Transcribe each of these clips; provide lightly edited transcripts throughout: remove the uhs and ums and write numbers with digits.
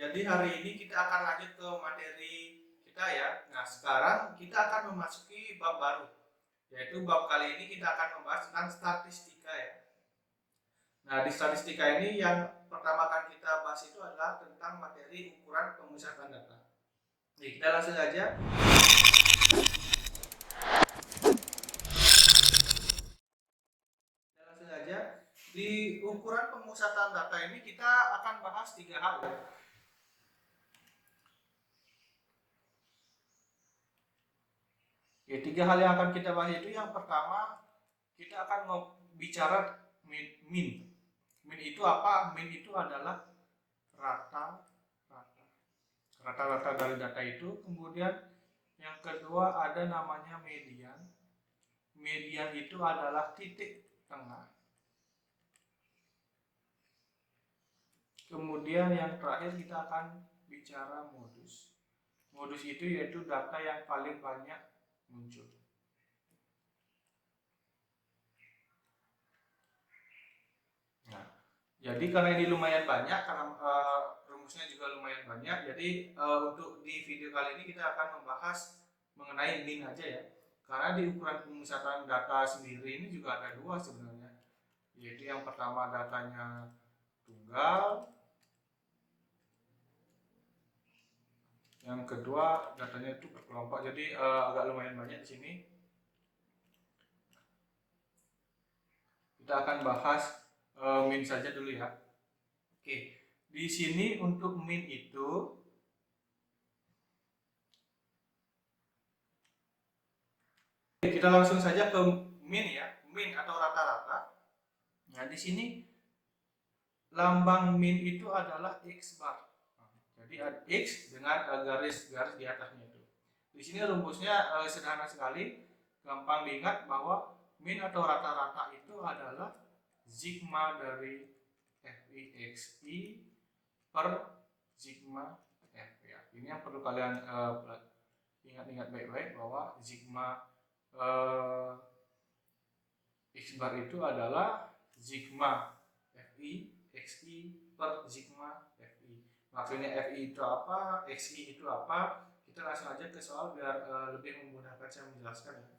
Jadi hari ini kita akan lanjut ke materi kita ya. Nah, sekarang kita akan memasuki bab baru. Yaitu bab kali ini kita akan membahas tentang statistika ya. Nah, di statistika ini yang pertama akan kita bahas itu adalah tentang materi ukuran pemusatan data. Jadi kita langsung aja. Di ukuran pemusatan data ini kita akan bahas 3 hal ya. Oke, 3 hal yang akan kita bahas itu yang pertama kita akan bicara min. Min itu apa? Min itu adalah rata-rata dari data itu. Kemudian yang kedua ada namanya median. Median itu adalah titik tengah. Kemudian yang terakhir kita akan bicara modus. Modus itu yaitu data yang paling banyak muncul. Nah, jadi karena ini lumayan banyak, karena rumusnya juga lumayan banyak, jadi untuk di video kali ini kita akan membahas mengenai min aja ya. Karena di ukuran pemusatan data sendiri ini juga ada 2 sebenarnya, yaitu yang pertama datanya tunggal, yang kedua datanya itu berkelompok. Jadi agak lumayan banyak di sini. Kita akan bahas min saja dulu ya. Oke, di sini untuk min itu kita langsung saja ke min ya, min atau rata-rata. Nah, di sini lambang min itu adalah X bar. Jadi X dengan garis-garis di atasnya itu. Di sini rumusnya sederhana sekali, gampang diingat bahwa min atau rata-rata itu adalah sigma dari FI/XI per sigma FI. Ini yang perlu kalian ingat-ingat baik-baik, bahwa sigma X bar itu adalah sigma FI/XI per sigma FI. Maksudnya FI itu apa, XI itu apa? Kita langsung aja ke soal biar lebih memudahkan saya menjelaskan ya.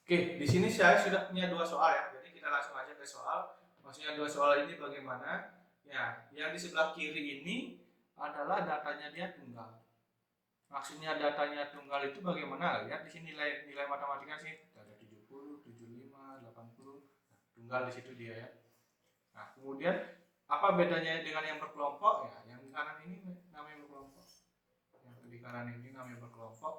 Oke, di sini saya sudah punya 2 soal ya. Jadi kita langsung aja ke soal. Maksudnya 2 soal ini bagaimana? Ya, yang di sebelah kiri ini adalah datanya dia tunggal. Maksudnya datanya tunggal itu bagaimana? Lihat di sini nilai matematika sih. Ada 70, 75, 80. Nah, tunggal di situ dia ya. Nah, kemudian apa bedanya dengan yang berkelompok? Ya, yang di kanan ini namanya berkelompok. Yang di kanan ini namanya berkelompok.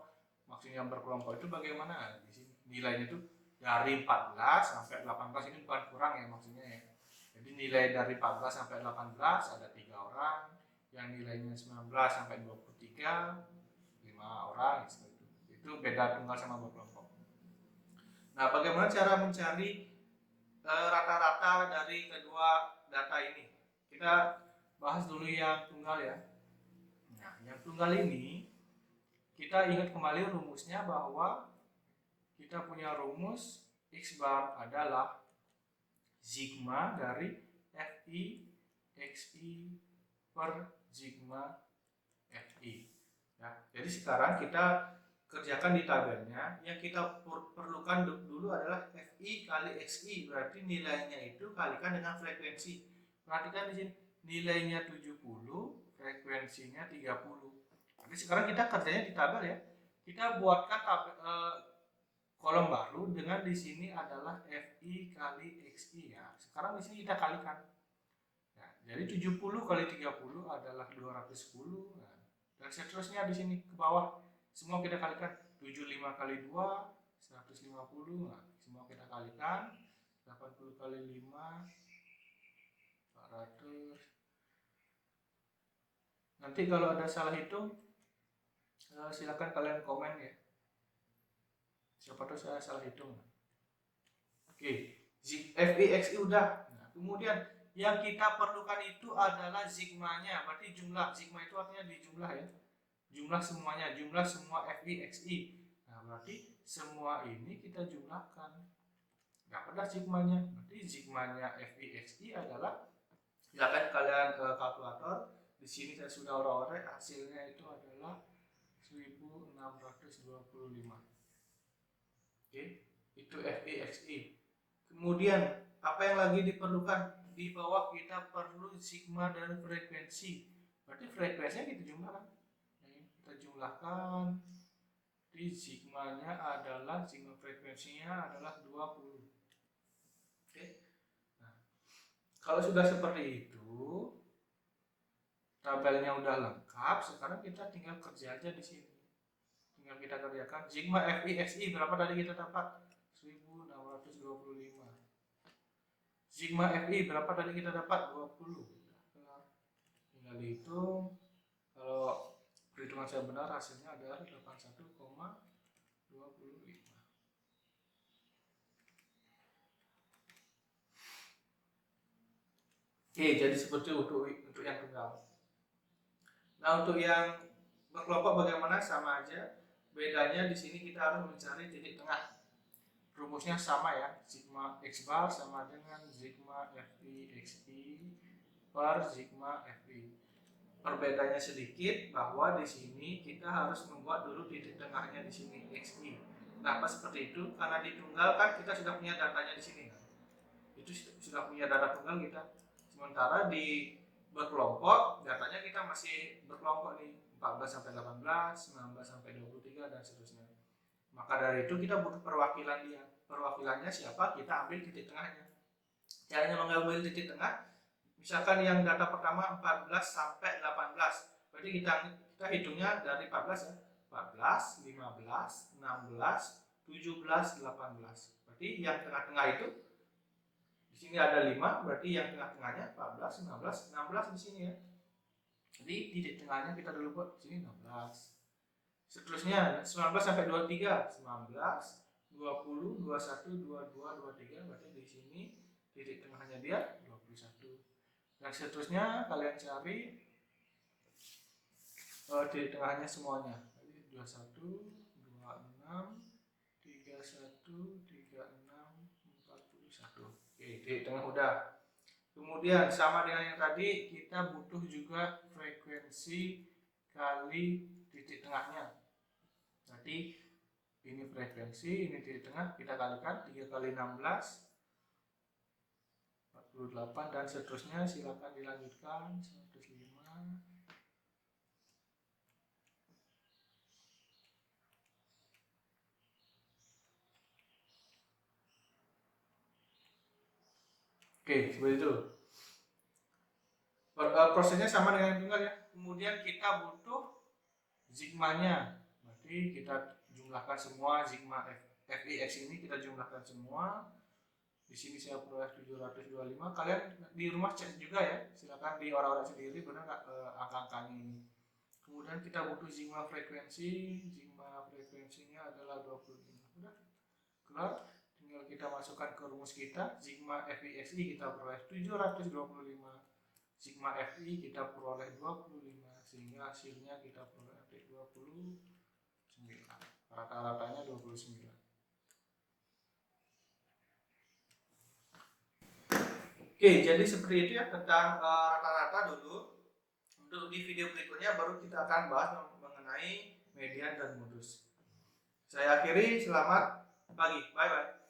Maksudnya yang berkelompok itu bagaimana? Di sini nilainya itu dari 14 sampai 18, ini bukan kurang ya maksudnya ya. Jadi nilai dari 14 sampai 18 ada 3 orang, yang nilainya 19 sampai 23 5 orang seperti itu. Itu beda tunggal sama berkelompok. Nah, bagaimana cara mencari rata-rata dari kedua data ini? Kita bahas dulu yang tunggal ya. Nah, yang tunggal ini kita ingat kembali rumusnya, bahwa kita punya rumus X bar adalah sigma dari FI/XI per sigma FI. Ya, jadi sekarang kita kerjakan di tabelnya. Yang kita perlukan dulu adalah FI kali XI, berarti nilainya itu kalikan dengan frekuensi. Perhatikan di sini nilainya 70, frekuensinya 30. Jadi sekarang kita kerjanya di tabel ya. Kita buatkan tabel, kolom baru dengan di sini adalah FI kali XI ya. Sekarang di sini kita kalikan. Ya, jadi 70 kali 30 adalah 210. Nah, dan seterusnya di sini ke bawah semua kita kalikan. 75 kali 2 150. Nah, semua kita kalikan. 80 kali 5 400. Nanti kalau ada salah hitung silakan kalian komen ya. Siapa tahu saya salah hitung. Oke, FI/XI udah. Nah, kemudian yang kita perlukan itu adalah sigmanya, berarti jumlah. Sigma itu artinya di jumlah ya. jumlah semuanya, jumlah semua FI, XI. Nah, berarti semua ini kita jumlahkan. Dapatlah sigmanya. Berarti sigmanya FI, XI adalah, silakan kalian ke kalkulator. Di sini saya sudah orek-orek, hasilnya itu adalah 1625. Oke, itu FI, XI. Kemudian apa yang lagi diperlukan? Di bawah kita perlu sigma dan frekuensi. Berarti frekuensinya kita jumlahkan. Kita jumlahkan. Di sigmanya adalah, sigma frekuensinya adalah 20. Oke. Nah, kalau sudah seperti itu, tabelnya udah lengkap, sekarang kita tinggal kerja aja di sini. Tinggal kita kerjakan sigma FI, XI berapa tadi kita dapat? 1625. Sigma FI berapa tadi kita dapat? 20. Tinggal dihitung. Kalau perhitungan saya benar, hasilnya adalah 81,25. Oke, jadi seperti untuk yang tunggal. Nah, untuk yang berkelompok bagaimana? Sama aja. Bedanya di sini kita harus mencari titik tengah. Rumusnya sama ya, sigma X bar sama dengan sigma FI XI per sigma FI. Perbedaannya sedikit bahwa di sini kita harus membuat dulu titik tengahnya di sini XI. Kenapa seperti itu? Karena di tunggal kan kita sudah punya datanya di sini. Itu sudah punya data tunggal kita. Sementara di berkelompok datanya kita masih berkelompok nih, 14 sampai 18, 19 sampai 23 dan seterusnya. Maka dari itu kita butuh perwakilan dia. Perwakilannya siapa? Kita ambil titik tengahnya. Caranya mengambil titik tengah, misalkan yang data pertama 14 sampai 18. Berarti kita hitungnya dari 14 ya. 14, 15, 16, 17, 18. Berarti yang tengah-tengah itu di sini ada 5, berarti yang tengah-tengahnya 14, 15, 16 di sini ya. Jadi titik tengahnya kita dulu buat di sini 16. Seterusnya 19 sampai 23, 19, 20, 21, 22, 23, berarti di sini titik tengahnya dia 21. Dan seterusnya kalian cari titik tengahnya semuanya. Jadi 21, 26, 31, 36, 41. Oke, titik tengah udah. Kemudian sama dengan yang tadi, kita butuh juga frekuensi kali titik tengahnya. Jadi ini frekuensi, ini titik tengah, kita kalikan 3 kali 16, 48, dan seterusnya. Silakan dilanjutkan. 105. Oke, seperti itu. Prosesnya sama dengan yang tunggal ya. Kemudian kita butuh sigmanya. Berarti kita jumlahkan semua sigma FIX ini, kita jumlahkan semua. Di sini saya peroleh 725. Kalian di rumah cek juga ya. Silakan di orang-orang sendiri benar nggak angka-angkanya ini. Kemudian kita butuh sigma frekuensi. Sigma frekuensinya adalah 25. Udah kelar. Tinggal kita masukkan ke rumus kita. Sigma FIXI kita peroleh 725. Sigma FI kita peroleh 25. Sehingga hasilnya kita peroleh 29. Rata-ratanya 29. Oke, jadi seperti itu ya tentang rata-rata dulu. Untuk di video berikutnya baru kita akan bahas mengenai median dan modus. Saya akhiri, selamat pagi, bye-bye.